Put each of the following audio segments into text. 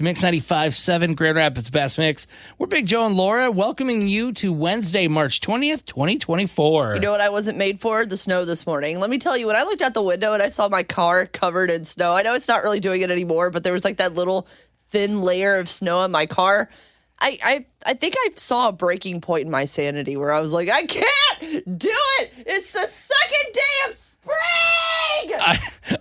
Mix 95.7, Grand Rapids Best Mix. We're Big Joe and Laura, welcoming you to Wednesday, March 20th, 2024. You know what I wasn't made for? The snow this morning. Let me tell you, when I looked out the window and I saw my car covered in snow, I know it's not really doing it anymore, but there was like that little thin layer of snow on my car. I think I saw a breaking point in my sanity where I was like, I can't do it. It's the second day of spring.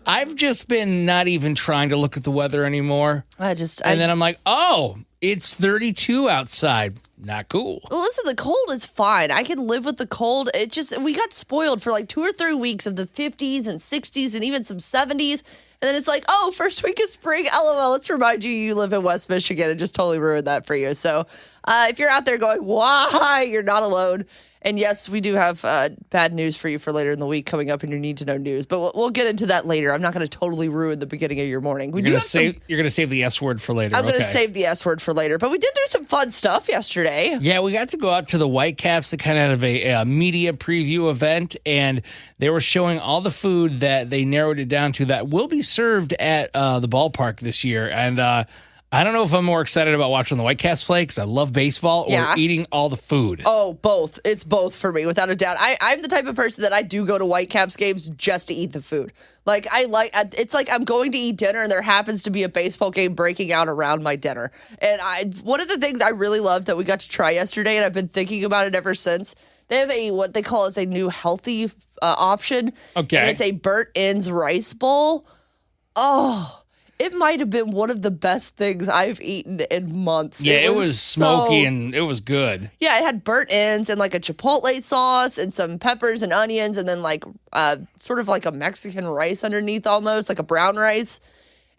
I've just been not even trying to look at the weather anymore. And then I'm like, oh, it's 32 outside. Not cool. Well, listen, the cold is fine. I can live with the cold. It's just, we got spoiled for like 2 or 3 weeks of the 50s and 60s and even some 70s. And then it's like, oh, first week of spring, LOL. Let's remind you, you live in West Michigan. It just totally ruined that for you. So if you're out there going, why? You're not alone. And yes, we do have bad news for you for later in the week coming up in your Need to Know News. But we'll get into that later. I'm not going to totally ruin the beginning of your morning. You're going to save the S word for later. I'm going to save the S word for later. But we did do some fun stuff yesterday. Yeah, we got to go out to the Whitecaps to kind of have a media preview event. And they were showing all the food that they narrowed it down to that will be served at the ballpark this year. And I don't know if I'm more excited about watching the Whitecaps play because I love baseball or eating all the food. Oh, both. It's both for me, without a doubt. I'm the type of person that I do go to Whitecaps games just to eat the food. Like, it's like I'm going to eat dinner and there happens to be a baseball game breaking out around my dinner. And one of the things I really loved that we got to try yesterday, and I've been thinking about it ever since, they have what they call as a new healthy option. Okay. And it's a burnt ends rice bowl. Oh, it might have been one of the best things I've eaten in months. Yeah, it was smoky and it was good. Yeah, it had burnt ends and like a chipotle sauce and some peppers and onions and then like sort of like a Mexican rice underneath almost, like a brown rice.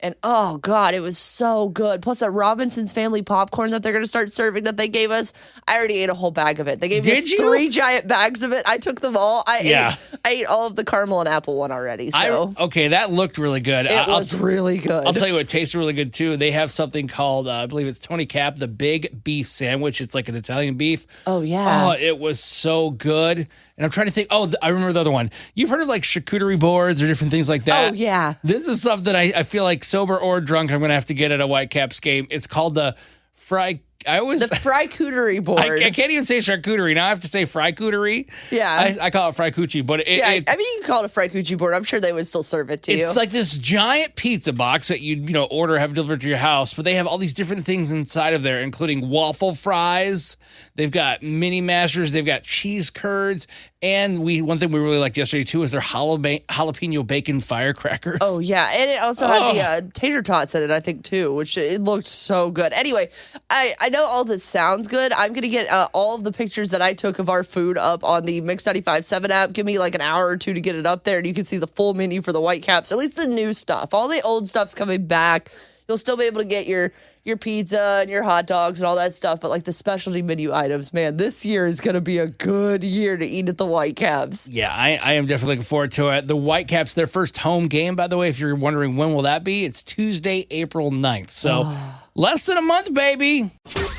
And oh, God, it was so good. Plus that Robinson's Family popcorn that they're going to start serving that they gave us. I already ate a whole bag of it. They gave us 3 giant bags of it. I took them all. I ate all of the caramel and apple one already. So okay, that looked really good. It was really good. I'll tell you what tasted really good, too. They have something called, I believe it's Tony Cap, the Big Beef Sandwich. It's like an Italian beef. Oh, yeah. Oh, it was so good. And I'm trying to think. Oh, I remember the other one. You've heard of like charcuterie boards or different things like that? Oh, yeah. This is something I feel like sober or drunk I'm going to have to get at a Whitecaps game. It's called the the fry-cooterie board. I can't even say charcuterie. Now I have to say fry-cooterie. Yeah. I call it fry-coochie, but I mean, you can call it a fry-coochie board. I'm sure they would still serve it to you. It's like this giant pizza box that you order, have delivered to your house, but they have all these different things inside of there, including waffle fries. They've got mini mashers. They've got cheese curds. And one thing we really liked yesterday, too, is their jalapeno bacon firecrackers. Oh, yeah. And it also had the tater tots in it, I think, too, which it looked so good. Anyway, I know all this sounds good. I'm going to get all of the pictures that I took of our food up on the Mix 95.7 app. Give me like an hour or two to get it up there, and you can see the full menu for the Whitecaps, at least the new stuff. All the old stuff's coming back. You'll still be able to get your pizza and your hot dogs and all that stuff, but like the specialty menu items, man, this year is going to be a good year to eat at the Whitecaps. Yeah, I am definitely looking forward to it. The Whitecaps, their first home game, by the way, if you're wondering when will that be, it's Tuesday, April 9th. So less than a month, baby.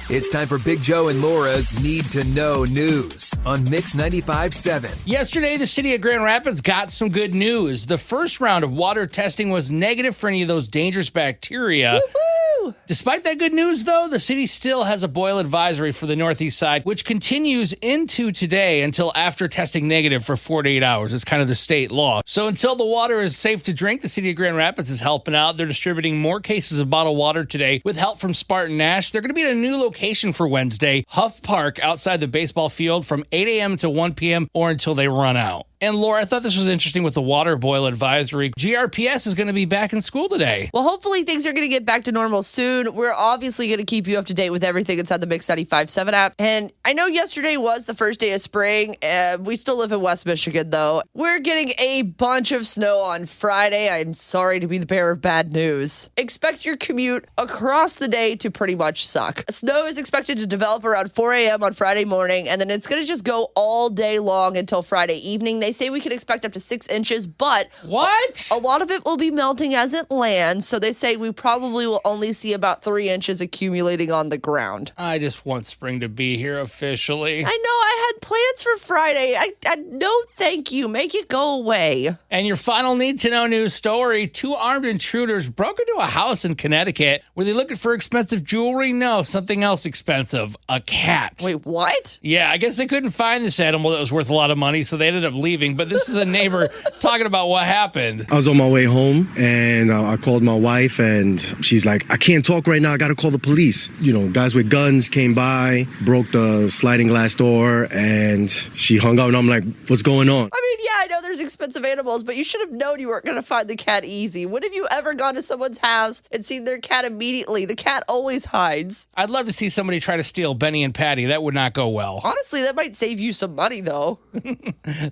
It's time for Big Joe and Laura's Need to Know News on Mix 95.7. Yesterday, the city of Grand Rapids got some good news. The first round of water testing was negative for any of those dangerous bacteria. Woo-hoo! Despite that good news, though, the city still has a boil advisory for the northeast side, which continues into today until after testing negative for 48 hours. It's kind of the state law. So until the water is safe to drink, the city of Grand Rapids is helping out. They're distributing more cases of bottled water today with help from Spartan Nash. They're going to be at a new location for Wednesday, Huff Park, outside the baseball field from 8 a.m. to 1 p.m. or until they run out. And Laura, I thought this was interesting with the water boil advisory. GRPS is going to be back in school today. Well, hopefully things are going to get back to normal soon. We're obviously going to keep you up to date with everything inside the Mix 95.7 app. And I know yesterday was the first day of spring. We still live in West Michigan, though. We're getting a bunch of snow on Friday. I'm sorry to be the bearer of bad news. Expect your commute across the day to pretty much suck. Snow is expected to develop around 4 a.m. on Friday morning, and then it's going to just go all day long until Friday evening. They say we can expect up to 6 inches, but what? A lot of it will be melting as it lands, so they say we probably will only see about 3 inches accumulating on the ground. I just want spring to be here officially. I know, I had had plans for Friday. I no thank you. Make it go away. And your final need to know news story: 2 armed intruders broke into a house in Connecticut. Were they looking for expensive jewelry? No, something else expensive: a cat. Wait, what? Yeah, I guess they couldn't find this animal that was worth a lot of money, so they ended up leaving. But this is a neighbor talking about what happened. I was on my way home, and I called my wife, and she's like, I can't talk right now. I got to call the police. You know, guys with guns came by, broke the sliding glass door, and she hung up, and I'm like, what's going on? I mean, yeah, I know there's expensive animals, but you should have known you weren't going to find the cat easy. When have you ever gone to someone's house and seen their cat immediately? The cat always hides. I'd love to see somebody try to steal Benny and Patty. That would not go well. Honestly, that might save you some money, though.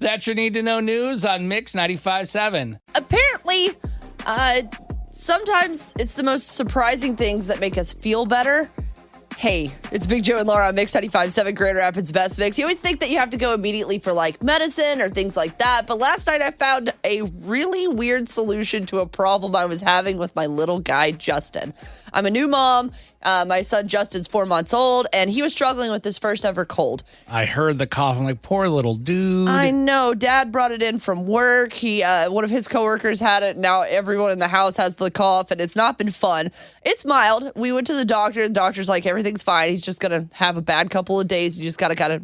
That's your need to know news on Mix 95.7. Apparently, sometimes it's the most surprising things that make us feel better. Hey, it's Big Joe and Laura on Mix 95.7 Grand Rapids Best Mix. You always think that you have to go immediately for like medicine or things like that. But last night I found a really weird solution to a problem I was having with my little guy, Justin. I'm a new mom. My son Justin's 4 months old, and he was struggling with his first ever cold. I heard the cough. I'm like, poor little dude. I know. Dad brought it in from work. One of his coworkers had it. Now everyone in the house has the cough, and it's not been fun. It's mild. We went to the doctor. The doctor's like, everything's fine. He's just going to have a bad couple of days. You just got to kind of,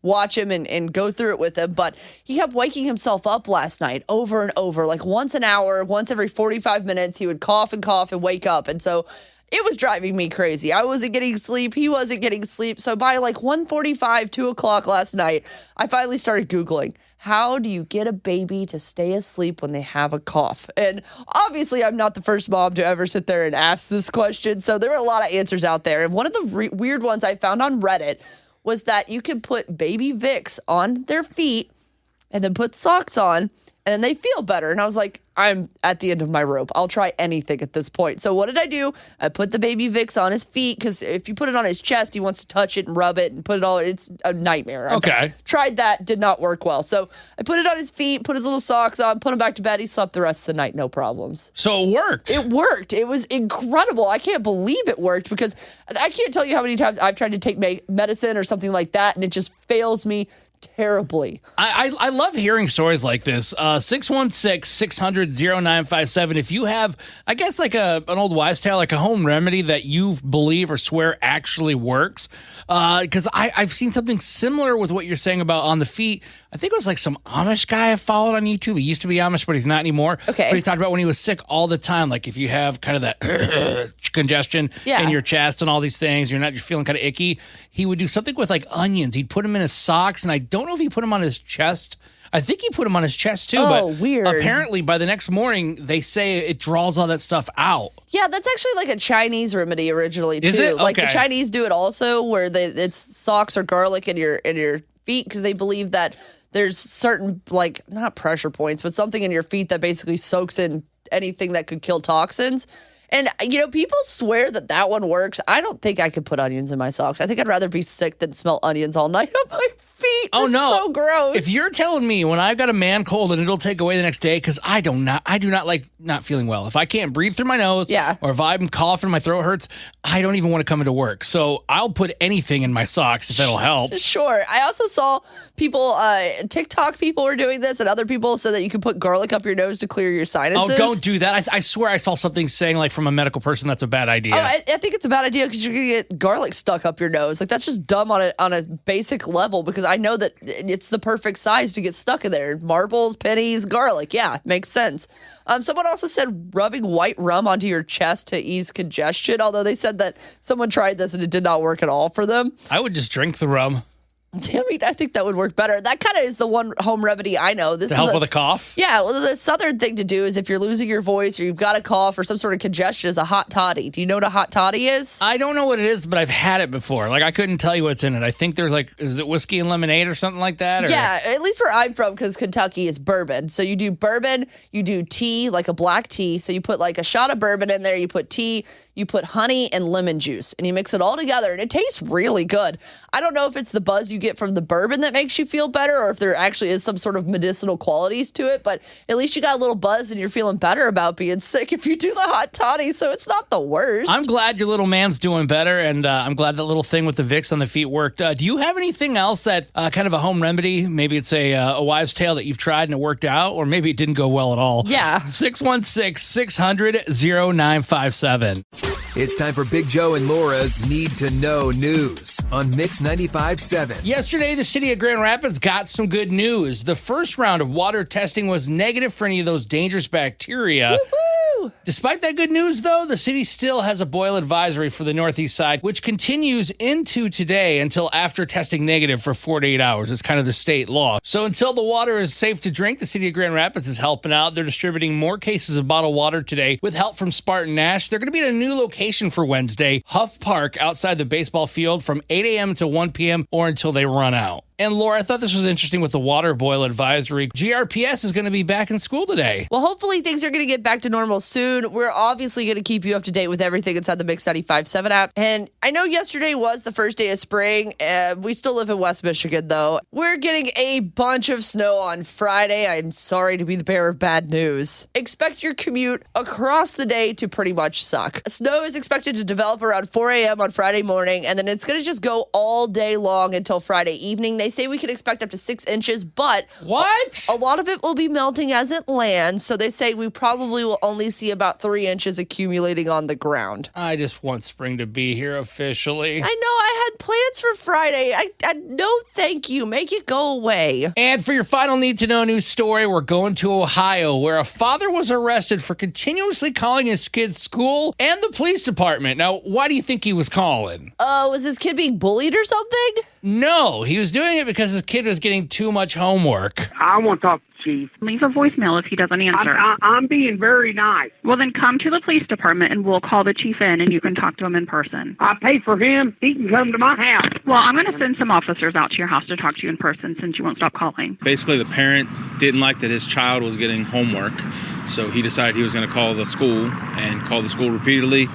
watch him and go through it with him. But he kept waking himself up last night over and over, like once an hour, once every 45 minutes. He would cough and wake up. And so it was driving me crazy. I wasn't getting sleep. He wasn't getting sleep. So by like 1:45, 2 o'clock last night, I finally started Googling, how do you get a baby to stay asleep when they have a cough? And obviously, I'm not the first mom to ever sit there and ask this question. So there were a lot of answers out there. And one of the weird ones I found on Reddit was that you could put baby Vicks on their feet and then put socks on, and then they feel better. And I was like, I'm at the end of my rope. I'll try anything at this point. So what did I do? I put the baby Vicks on his feet, because if you put it on his chest, he wants to touch it and rub it and put it all. It's a nightmare. Okay. Tried that, did not work well. So I put it on his feet, put his little socks on, put him back to bed. He slept the rest of the night, no problems. So it worked. It worked. It was incredible. I can't believe it worked, because I can't tell you how many times I've tried to take medicine or something like that, and it just fails me terribly. I love hearing stories like this. 616-600-0957. If you have, I guess, like an old wives' tale, like a home remedy that you believe or swear actually works. Because I've seen something similar with what you're saying about on the feet. I think it was like some Amish guy I followed on YouTube. He used to be Amish, but he's not anymore. Okay. But he talked about when he was sick all the time. Like if you have kind of that congestion in your chest and all these things, you're feeling kind of icky. He would do something with like onions. He'd put them in his socks, and I don't know if he put them on his chest. I think he put them on his chest too. Oh, but weird. Apparently by the next morning, they say it draws all that stuff out. Yeah, that's actually like a Chinese remedy originally too. Is it? Like the Okay. Chinese do it also, where it's socks or garlic in your feet, because they believe that there's certain, like, not pressure points, but something in your feet that basically soaks in anything that could kill toxins. And, people swear that one works. I don't think I could put onions in my socks. I think I'd rather be sick than smell onions all night on my feet. Oh, That's no. so gross. If you're telling me when I've got a man cold and it'll take away the next day, because I do not like not feeling well. If I can't breathe through my nose, or if I'm coughing, my throat hurts, I don't even want to come into work. So I'll put anything in my socks if it'll help. Sure. I also saw people, TikTok people were doing this, and other people said that you could put garlic up your nose to clear your sinuses. Oh, don't do that. I swear I saw something saying, like, from a medical person, that's a bad idea. Oh, I think it's a bad idea, because you're going to get garlic stuck up your nose. Like, that's just dumb on a basic level, because I know that it's the perfect size to get stuck in there. Marbles, pennies, garlic. Yeah, makes sense. Someone also said rubbing white rum onto your chest to ease congestion, although they said that someone tried this and it did not work at all for them. I would just drink the rum. I mean, I think that would work better. That kind of is the one home remedy I know. This To help with a cough? Yeah, well, the southern thing to do is if you're losing your voice or you've got a cough or some sort of congestion, is a hot toddy. Do you know what a hot toddy is? I don't know what it is, but I've had it before. Like, I couldn't tell you what's in it. I think there's is it whiskey and lemonade or something like that? Or? Yeah, at least where I'm from, because Kentucky is bourbon. So you do bourbon, you do tea, like a black tea. So you put like a shot of bourbon in there, you put tea, you put honey and lemon juice, and you mix it all together, and it tastes really good. I don't know if it's the buzz you get from the bourbon that makes you feel better or if there actually is some sort of medicinal qualities to it. But at least you got a little buzz and you're feeling better about being sick if you do the hot toddy. So it's not the worst. I'm glad your little man's doing better, and I'm glad that little thing with the Vicks on the feet worked. Do you have anything else that kind of a home remedy? Maybe it's a wives' tale that you've tried and it worked out, or maybe it didn't go well at all. Yeah. 616-600-0957. It's time for Big Joe and Laura's Need to Know News on Mix 95.7. Yesterday, the city of Grand Rapids got some good news. The first round of water testing was negative for any of those dangerous bacteria. Woo-hoo! Despite that good news, though, the city still has a boil advisory for the northeast side, which continues into today until after testing negative for 48 hours. It's kind of the state law. So until the water is safe to drink, the city of Grand Rapids is helping out. They're distributing more cases of bottled water today with help from Spartan Nash. They're going to be at a new location for Wednesday, Huff Park, outside the baseball field from 8 a.m. to 1 p.m. or until they run out. And Laura, I thought this was interesting with the water boil advisory. GRPS is going to be back in school today. Well, hopefully things are going to get back to normal soon. We're obviously going to keep you up to date with everything inside the Mix 95.7 app. And I know yesterday was the first day of spring. We still live in West Michigan, though. We're getting a bunch of snow on Friday. I'm sorry to be the bearer of bad news. Expect your commute across the day to pretty much suck. Snow is expected to develop around 4 a.m. on Friday morning, and then it's going to just go all day long until Friday evening. They say we can expect up to 6 inches, but What? a lot of it will be melting as it lands. So they say we probably will only see about 3 inches accumulating on the ground. I just want spring to be here officially. I know I had plans for Friday. I no thank you. Make it go away. And for your final need to know news story, we're going to Ohio, where a father was arrested for continuously calling his kid's school and the police department. Now, why do you think he was calling? Was this kid being bullied or something? No, he was doing it because his kid was getting too much homework. I want to talk to Chief. Leave a voicemail if he doesn't answer. I'm being very nice. Well, then come to the police department and we'll call the chief in and you can talk to him in person. I pay for him. He can come to my house. Well, I'm going to send some officers out to your house to talk to you in person since you won't stop calling. Basically, the parent didn't like that his child was getting homework, so he decided he was going to call the school and call the school repeatedly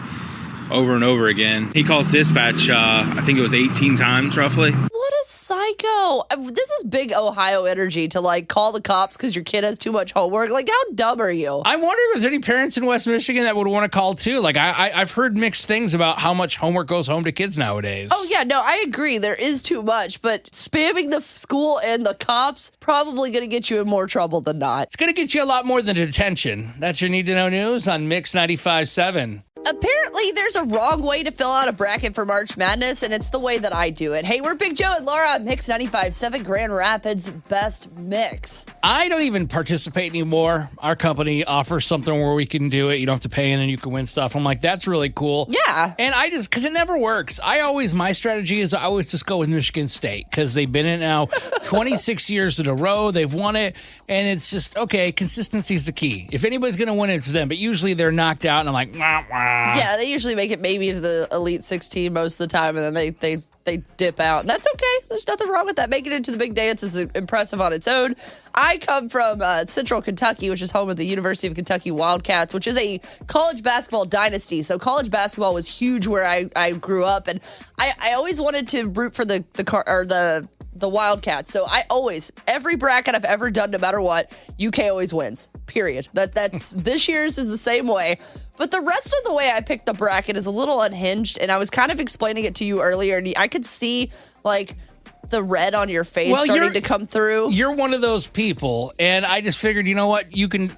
over and over again. He calls dispatch, I think it was 18 times roughly. What a psycho. This is big Ohio energy to like call the cops because your kid has too much homework. Like, how dumb are you? I'm wondering if there's any parents in West Michigan that would want to call too. Like, I've heard mixed things about how much homework goes home to kids nowadays. Oh, yeah, no, I agree. There is too much, but spamming the school and the cops probably going to get you in more trouble than not. It's going to get you a lot more than detention. That's your need to know news on Mix 95.7. Apparently, there's a wrong way to fill out a bracket for March Madness, and it's the way that I do it. Hey, we're Big Joe and Laura on Mix 95.7, Grand Rapids Best Mix. I don't even participate anymore. Our company offers something where we can do it. You don't have to pay in and you can win stuff. I'm like, that's really cool. Yeah. And because it never works. My strategy is I always just go with Michigan State because they've been in it now 26 years in a row. They've won it. And it's just, okay, consistency is the key. If anybody's going to win it, it's them. But usually they're knocked out and I'm like, wah, wah. Yeah, they usually make it maybe to the Elite 16 most of the time, and then they dip out. And that's okay. There's nothing wrong with that. Making it to the big dance is impressive on its own. I come from Central Kentucky, which is home of the University of Kentucky Wildcats, which is a college basketball dynasty. So college basketball was huge where I grew up, and I always wanted to root for the Wildcats. So every bracket I've ever done, no matter what, UK always wins. Period. That's this year's is the same way. But the rest of the way I picked the bracket is a little unhinged, and I was kind of explaining it to you earlier, and I could see like the red on your face starting to come through. You're one of those people, and I just figured, you know what,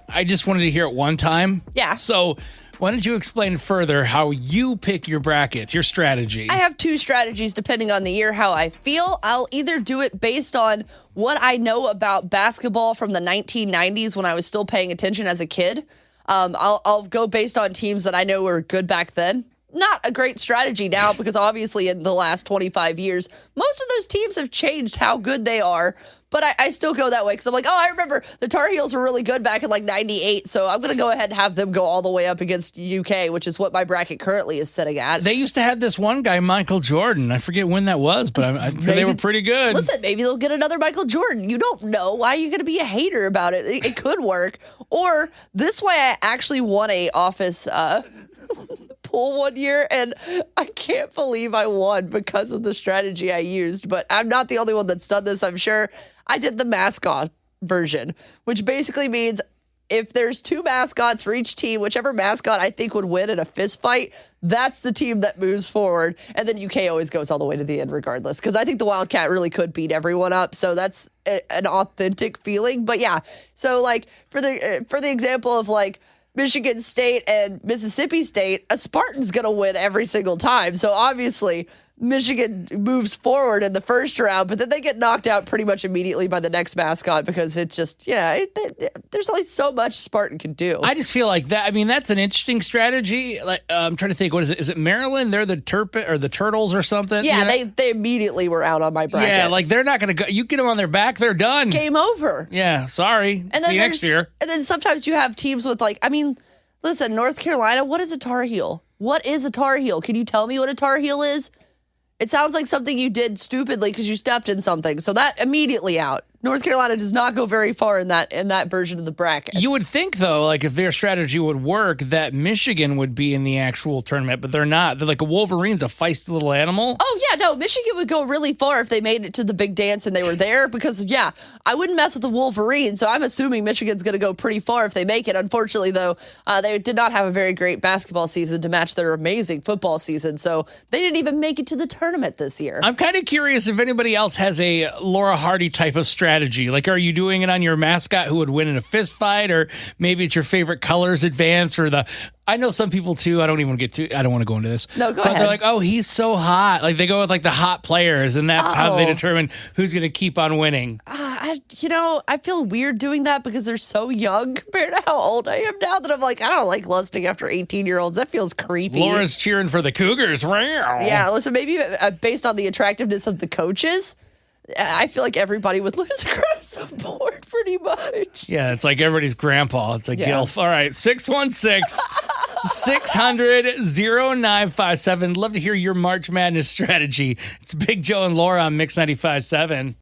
I just wanted to hear it one time. Yeah. So why don't you explain further how you pick your brackets, your strategy? I have two strategies depending on the year, how I feel. I'll either do it based on what I know about basketball from the 1990s when I was still paying attention as a kid. I'll go based on teams that I know were good back then. Not a great strategy now because obviously in the last 25 years, most of those teams have changed how good they are. But I still go that way because I'm like, I remember the Tar Heels were really good back in like 98. So I'm going to go ahead and have them go all the way up against UK, which is what my bracket currently is sitting at. They used to have this one guy, Michael Jordan. I forget when that was, but they were pretty good. Listen, maybe they'll get another Michael Jordan. You don't know. Why are you going to be a hater about it? It could work. Or this way, I actually won a office pool one year, and I can't believe I won because of the strategy I used. But I'm not the only one that's done this, I'm sure. I did the mascot version, which basically means if there's 2 mascots for each team, whichever mascot I think would win in a fist fight, that's the team that moves forward. And then UK always goes all the way to the end regardless, because I think the Wildcat really could beat everyone up. So that's an authentic feeling. But yeah, so like for the example of like Michigan State and Mississippi State, a Spartan's going to win every single time. So obviously Michigan moves forward in the first round, but then they get knocked out pretty much immediately by the next mascot because it's just, there's only so much Spartan can do. I just feel like that. I mean, that's an interesting strategy. Like, I'm trying to think. What is it? Is it Maryland? They're the Turtles or something. Yeah, you know? they immediately were out on my bracket. Yeah, like they're not going to go. You get them on their back, they're done. Game over. Yeah, sorry. See you next year. And then sometimes you have teams with listen, North Carolina. What is a Tar Heel? What is a Tar Heel? Can you tell me what a Tar Heel is? It sounds like something you did stupidly because you stepped in something. So that immediately out. North Carolina does not go very far in that version of the bracket. You would think, though, like if their strategy would work, that Michigan would be in the actual tournament, but they're not. They're like a Wolverine's a feisty little animal. Oh, yeah, no, Michigan would go really far if they made it to the big dance and they were there because, yeah, I wouldn't mess with the Wolverine, so I'm assuming Michigan's going to go pretty far if they make it. Unfortunately, though, they did not have a very great basketball season to match their amazing football season, so they didn't even make it to the tournament this year. I'm kind of curious if anybody else has a Laura Hardy type of strategy. Like, are you doing it on your mascot who would win in a fist fight, or maybe it's your favorite colors advance, or I know some people too. I don't want to go into this. No, go but ahead. They're like, oh, he's so hot. Like they go with like the hot players, and that's how they determine who's going to keep on winning. I feel weird doing that because they're so young compared to how old I am now that I'm like, I don't like lusting after 18-year-olds. That feels creepy. Laura's cheering for the Cougars. Yeah, listen, maybe based on the attractiveness of the coaches, I feel like everybody would lose across the board pretty much. Yeah, it's like everybody's grandpa. It's like Gilf. All right, 616-600-0957. Love to hear your March Madness strategy. It's Big Joe and Laura on Mix 95.7.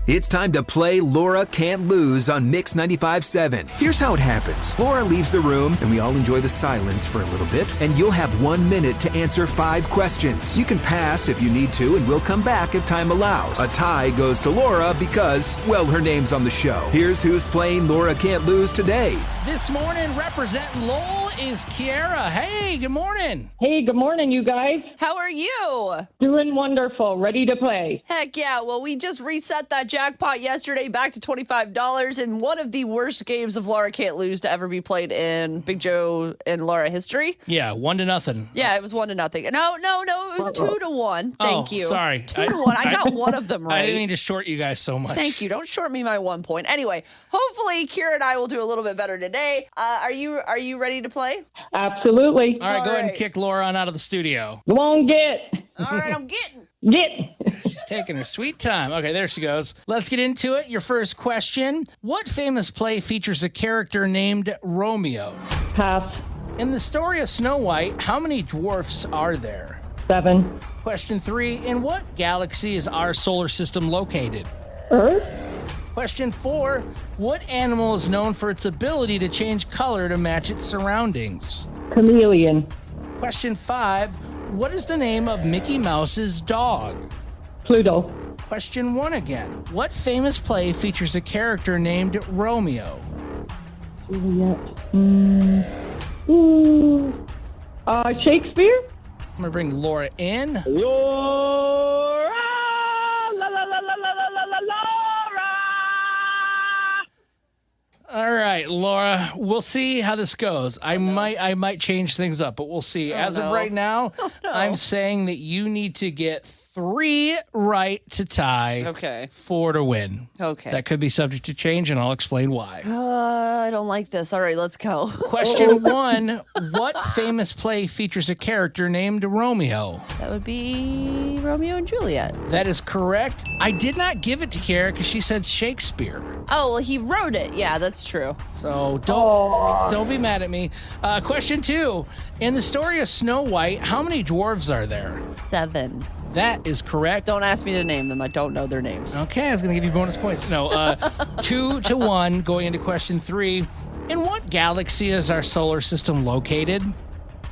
It's time to play Laura Can't Lose on Mix 95.7. Here's how it happens. Laura leaves the room, and we all enjoy the silence for a little bit, and you'll have 1 minute to answer 5 questions. You can pass if you need to, and we'll come back if time allows. A tie goes to Laura because, well, her name's on the show. Here's who's playing Laura Can't Lose today. This morning, representing Lowell is Kiara. Hey, good morning. Hey, good morning, you guys. How are you? Doing wonderful. Ready to play. Heck yeah. Well, we just reset that jackpot yesterday back to $25 in one of the worst games of Laura Can't Lose to ever be played in Big Joe and Laura history. Yeah, 1-0. Yeah, it was 1-0. No, it was 2-1. Thank you. Sorry. 2-1. I got one of them right. I didn't mean to short you guys so much. Thank you. Don't short me my 1 point. Anyway, hopefully Kira and I will do a little bit better today. Are you ready to play? Absolutely. All right, go ahead and kick Laura on out of the studio. Come on, get. All right, I'm getting. Get. She's taking her sweet time. Okay, there she goes. Let's get into it. Your first question. What famous play features a character named Romeo? Pass. In the story of Snow White, how many dwarfs are there? 7. Question 3. In what galaxy is our solar system located? Earth. Question 4. What animal is known for its ability to change color to match its surroundings? Chameleon. Question 5. What is the name of Mickey Mouse's dog? Pluto. Question 1 again. What famous play features a character named Romeo? Juliet. Shakespeare. I'm going to bring Laura in. Laura. La la la la la la la Laura. All right, Laura, we'll see how this goes. I might change things up, but we'll see. As of right now, I'm saying that you need to get 3 right to tie. Okay. 4 to win. Okay. That could be subject to change, and I'll explain why. I don't like this. All right, let's go. Question 1. What famous play features a character named Romeo? That would be Romeo and Juliet. That is correct. I did not give it to Kara because she said Shakespeare. Oh, well, he wrote it. Yeah, that's true. So don't be mad at me. Question 2. In the story of Snow White, how many dwarves are there? 7. That is correct. Don't ask me to name them. I don't know their names. Okay, I was going to give you bonus points. No, 2-1 going into question 3. In what galaxy is our solar system located?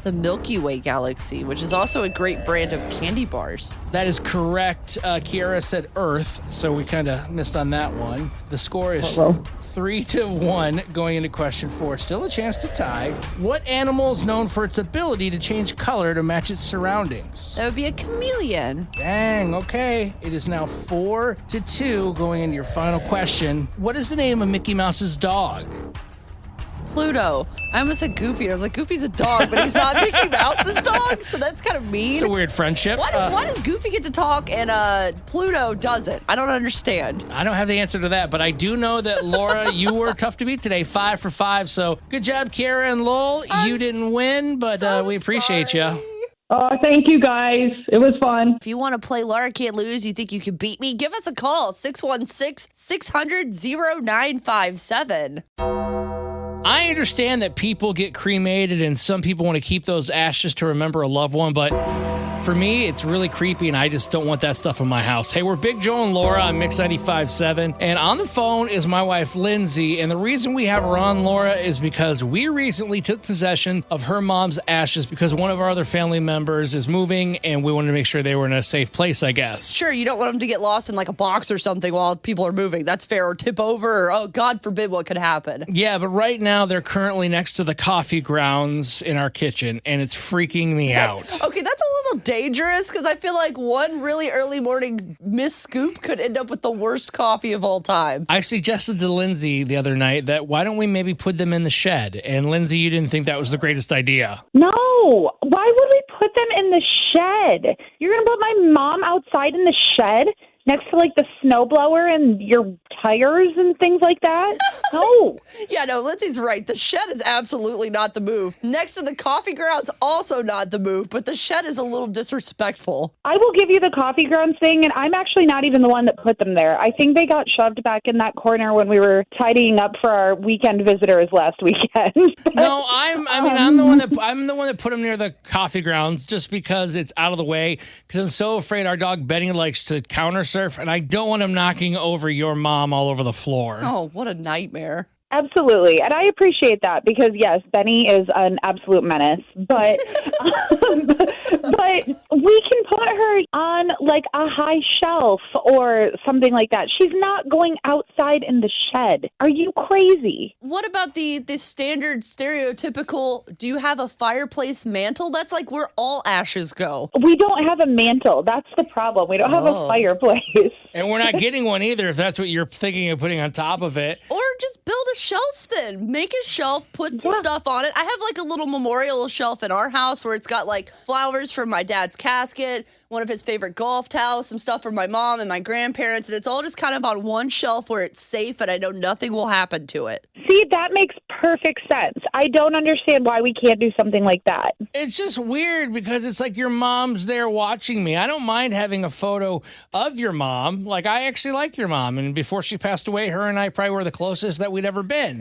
The Milky Way galaxy, which is also a great brand of candy bars. That is correct. Kiara said Earth, so we kind of missed on that one. The score is 3-1 going into question 4. Still a chance to tie. What animal is known for its ability to change color to match its surroundings? That would be a chameleon. Dang, okay. It is now 4-2 going into your final question. What is the name of Mickey Mouse's dog? Pluto. I almost said Goofy. I was like, Goofy's a dog, but he's not Mickey Mouse's dog, so that's kind of mean. It's a weird friendship. Why does Goofy get to talk and Pluto doesn't? I don't understand. I don't have the answer to that, but I do know that, Laura, you were tough to beat today, 5 for 5. So good job, Kiara and Lowell. You didn't win, but we appreciate you. Oh, thank you, guys. It was fun. If you want to play Laura Can't Lose, you think you can beat me, give us a call, 616-600-0957. I understand that people get cremated and some people want to keep those ashes to remember a loved one, but for me, it's really creepy and I just don't want that stuff in my house. Hey, we're Big Joe and Laura on Mix 95.7, and on the phone is my wife, Lindsay, and the reason we have her on, Laura, is because we recently took possession of her mom's ashes because one of our other family members is moving and we wanted to make sure they were in a safe place, I guess. Sure, you don't want them to get lost in like a box or something while people are moving. That's fair. Or tip over, or oh, God forbid what could happen. Yeah, but right now they're currently next to the coffee grounds in our kitchen, and it's freaking me out. Okay, that's a little dangerous because I feel like one really early morning misscoop could end up with the worst coffee of all time. I suggested to Lindsay the other night that why don't we maybe put them in the shed? And Lindsay, you didn't think that was the greatest idea. No. Why would we put them in the shed? You're going to put my mom outside in the shed next to like the snowblower and your tires and things like that? No. Yeah, no, Lindsay's right. The shed is absolutely not the move. Next to the coffee grounds, also not the move, but the shed is a little disrespectful. I will give you the coffee grounds thing, and I'm actually not even the one that put them there. I think they got shoved back in that corner when we were tidying up for our weekend visitors last weekend. No, I'm the one that put them near the coffee grounds just because it's out of the way, because I'm so afraid our dog Benny likes to counter surf, and I don't want him knocking over your mom all over the floor. Oh, what a nightmare. Absolutely. And I appreciate that because, yes, Benny is an absolute menace. But but we can put her on, like, a high shelf or something like that. She's not going outside in the shed. Are you crazy? What about the standard stereotypical, do you have a fireplace mantle? That's like where all ashes go. We don't have a mantle. That's the problem. We don't have a fireplace. And we're not getting one either if that's what you're thinking of putting on top of it. Or just build a shelf then. Make a shelf, put some stuff on it. I have like a little memorial shelf in our house where it's got like flowers from my dad's casket, one of his favorite golf towels, some stuff from my mom and my grandparents, and it's all just kind of on one shelf where it's safe and I know nothing will happen to it. See, that makes perfect sense. I don't understand why we can't do something like that. It's just weird because it's like your mom's there watching me. I don't mind having a photo of your mom. Like, I actually like your mom, and before she passed away, her and I probably were the closest that we'd ever been.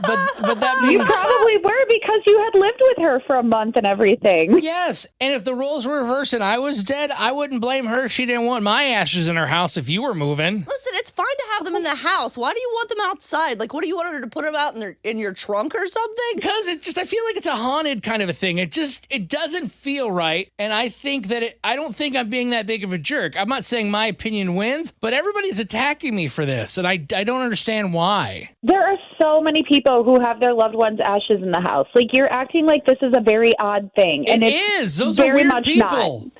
But that means... You probably were because you had lived with her for a month and everything. Yes, and if the roles were reversed and I was dead, I wouldn't blame her if she didn't want my ashes in her house if you were moving. Listen, it's fine to have them in the house. Why do you want them outside? Like, what do you want her to put them out in your trunk or something? Because I feel like it's a haunted kind of a thing. It doesn't feel right, and I think that I don't think I'm being that big of a jerk. I'm not saying my opinion wins, but everybody's attacking me for this, and I don't understand why. There are so many people who have their loved ones' ashes in the house. Like, you're acting like this is a very odd thing. And it is. Those are weird people.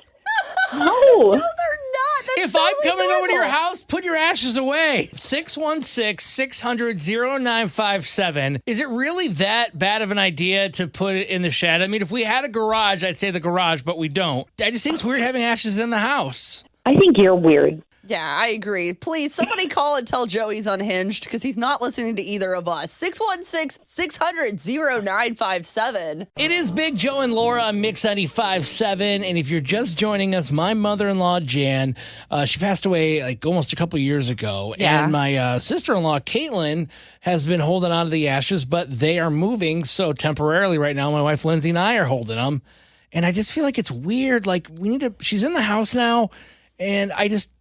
No, they're not. That's if totally I'm coming normal. over to your house, put your ashes away. 616-600-0957. Is it really that bad of an idea to put it in the shed? I mean, if we had a garage, I'd say the garage, but we don't. I just think it's weird having ashes in the house. I think you're weird. Yeah, I agree. Please, somebody call and tell Joe he's unhinged because he's not listening to either of us. 616-600-0957. It is Big Joe and Laura on Mix 95.7, and if you're just joining us, my mother-in-law, Jan, she passed away like almost a couple years ago, and my sister-in-law, Caitlin, has been holding on to the ashes, but they are moving, so temporarily right now, my wife, Lindsay, and I are holding them, and I just feel like it's weird. Like, she's in the house now, and I just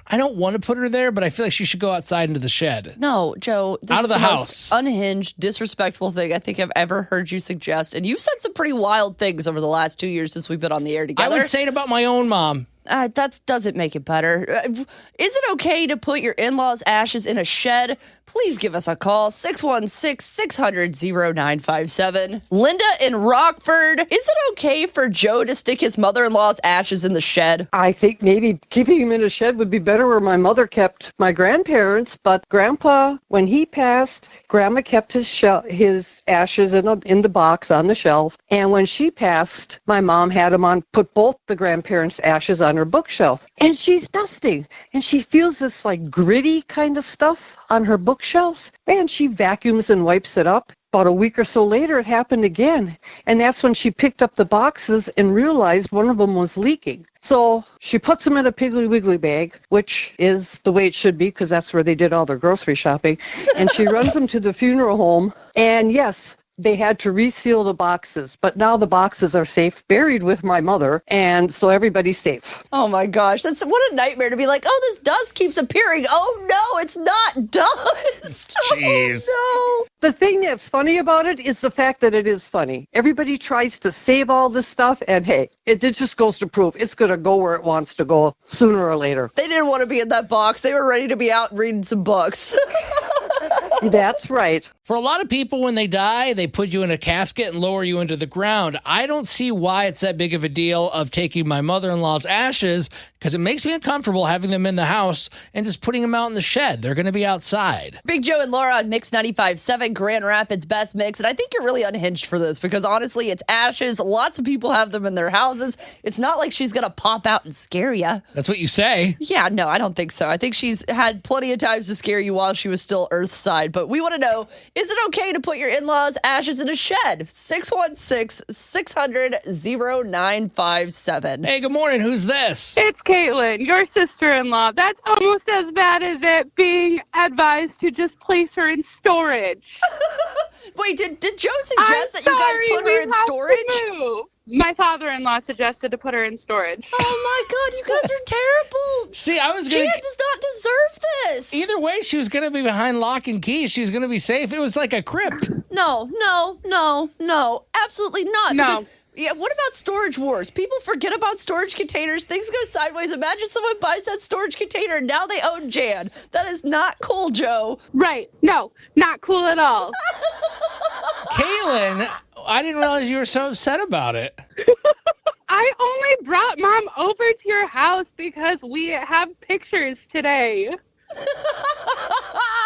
I don't want to put her there, but I feel like she should go outside into the shed. No, Joe. This Out of is the most house. unhinged, disrespectful thing I think I've ever heard you suggest. And you've said some pretty wild things over the last 2 years since we've been on the air together. I would say it about my own mom. That doesn't make it better. Is it okay to put your in-laws' ashes in a shed? Please give us a call, 616-600-0957. Linda in Rockford, is it okay for Joe to stick his mother-in-law's ashes in the shed? I think maybe keeping him in a shed would be better where my mother kept my grandparents, but Grandpa, when he passed, Grandma kept his ashes in the box on the shelf, and when she passed, my mom had him put both the grandparents' ashes on her bookshelf, and she's dusting, and she feels this like gritty kind of stuff on her bookshelves, and she vacuums and wipes it up. About a week or so later, it happened again, and that's when she picked up the boxes and realized one of them was leaking. So she puts them in a Piggly Wiggly bag, which is the way it should be because that's where they did all their grocery shopping, and she runs them to the funeral home, and yes, they had to reseal the boxes, but now the boxes are safe, buried with my mother, and so everybody's safe. Oh my gosh, what a nightmare to be like, oh, this dust keeps appearing. Oh no, it's not dust. Jeez. Oh no. The thing that's funny about it is the fact that it is funny. Everybody tries to save all this stuff, and hey, it just goes to prove it's going to go where it wants to go sooner or later. They didn't want to be in that box. They were ready to be out reading some books. That's right. For a lot of people, when they die, they put you in a casket and lower you into the ground. I don't see why it's that big of a deal of taking my mother-in-law's ashes, because it makes me uncomfortable having them in the house and just putting them out in the shed. They're going to be outside. Big Joe and Laura on Mix 95.7, Grand Rapids Best Mix. And I think you're really unhinged for this because honestly, it's ashes. Lots of people have them in their houses. It's not like she's going to pop out and scare you. That's what you say. Yeah, no, I don't think so. I think she's had plenty of times to scare you while she was still Earthside. But we want to know, is it okay to put your in-laws' ashes in a shed? 616-600-0957. Hey, good morning. Who's this? It's Caitlin, your sister-in-law. That's almost as bad as it being advised to just place her in storage. Wait, did Joe suggest that you guys put her in storage? My father-in-law suggested to put her in storage. Oh my God, you guys are terrible. See, I was going to... Jan does not deserve this. Either way, she was going to be behind lock and key. She was going to be safe. It was like a crypt. No, absolutely not. No. Because, yeah, what about storage wars? People forget about storage containers. Things go sideways. Imagine someone buys that storage container and now they own Jan. That is not cool, Joe. Right. No, not cool at all. Caitlin, I didn't realize you were so upset about it. I only brought Mom over to your house because we have pictures today.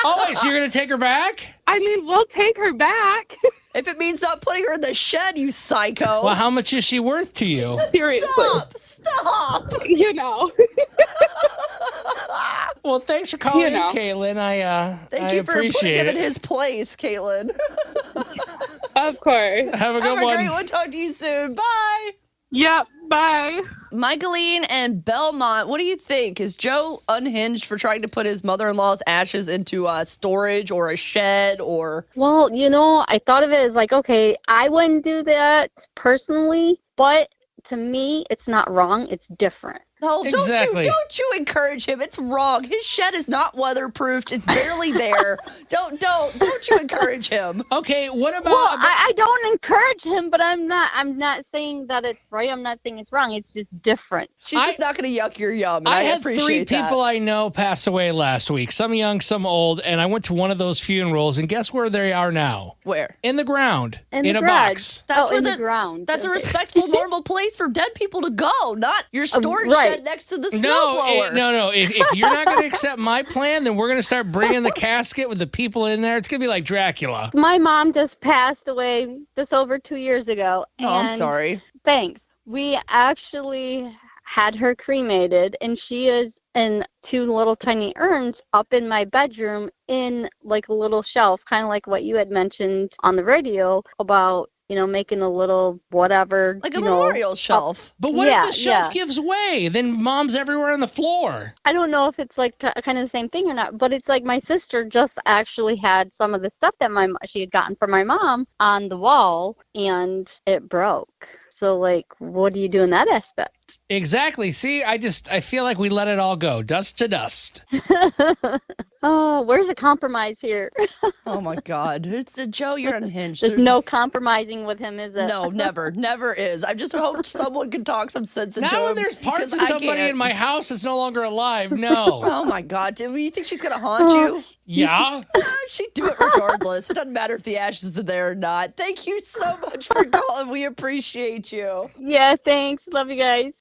Oh, wait, so you're going to take her back? I mean, we'll take her back. If it means not putting her in the shed, you psycho. Well, how much is she worth to you? Seriously. Stop. You know. Well, thanks for calling, know. Caitlin. I Thank you for putting appreciate him in it. his place, Caitlin. Of course. Have a good Have a one. great one. Talk to you soon. Bye. Yep. Bye. Michaeline and Belmont, what do you think? Is Joe unhinged for trying to put his mother-in-law's ashes into a storage or a shed or... Well, I thought of it as like, okay, I wouldn't do that personally, but to me, it's not wrong. It's different. No, Exactly. don't you encourage him. It's wrong. His shed is not weatherproofed. It's barely there. Don't you encourage him. Okay, what about... Well, I don't encourage him, but I'm not saying that it's right. I'm not saying it's wrong. It's just different. She's just not going to yuck your yum. And I I had appreciate 3 that. people I know pass away last week, some young, some old, and I went to one of those funerals, and guess where they are now? Where? In the ground. In a the box. That's where in the ground. That's a Okay. respectful, normal place for dead people to go, not your storage right. shed next to the No, snowblower. no. If you're not going to accept my plan, then we're going to start bringing the casket with the people in there. It's going to be like Dracula. My mom just passed away just over 2 years ago. Oh, I'm and sorry. Thanks. We actually had her cremated, and she is in 2 little tiny urns up in my bedroom in like a little shelf, kind of like what you had mentioned on the radio about, making a little whatever. Like a memorial shelf. But what if the shelf gives way? Then mom's everywhere on the floor. I don't know if it's like kind of the same thing or not, but it's like my sister just actually had some of the stuff that she had gotten from my mom on the wall, and it broke. So, like, what do you do in that aspect? Exactly. See, I feel like we let it all go. Dust to dust. Oh, where's the compromise here? Oh my God. It's Joe, you're unhinged. There's no compromising with him, is it? No, never is. I just hoped someone could talk some sense into him. Now when there's parts of because I somebody can't. in my house that's no longer alive, no. Oh my God. Do you think she's going to haunt you? Yeah. She'd do it regardless. It doesn't matter if the ashes are there or not. Thank you so much for calling. We appreciate you. Yeah, thanks. Love you guys.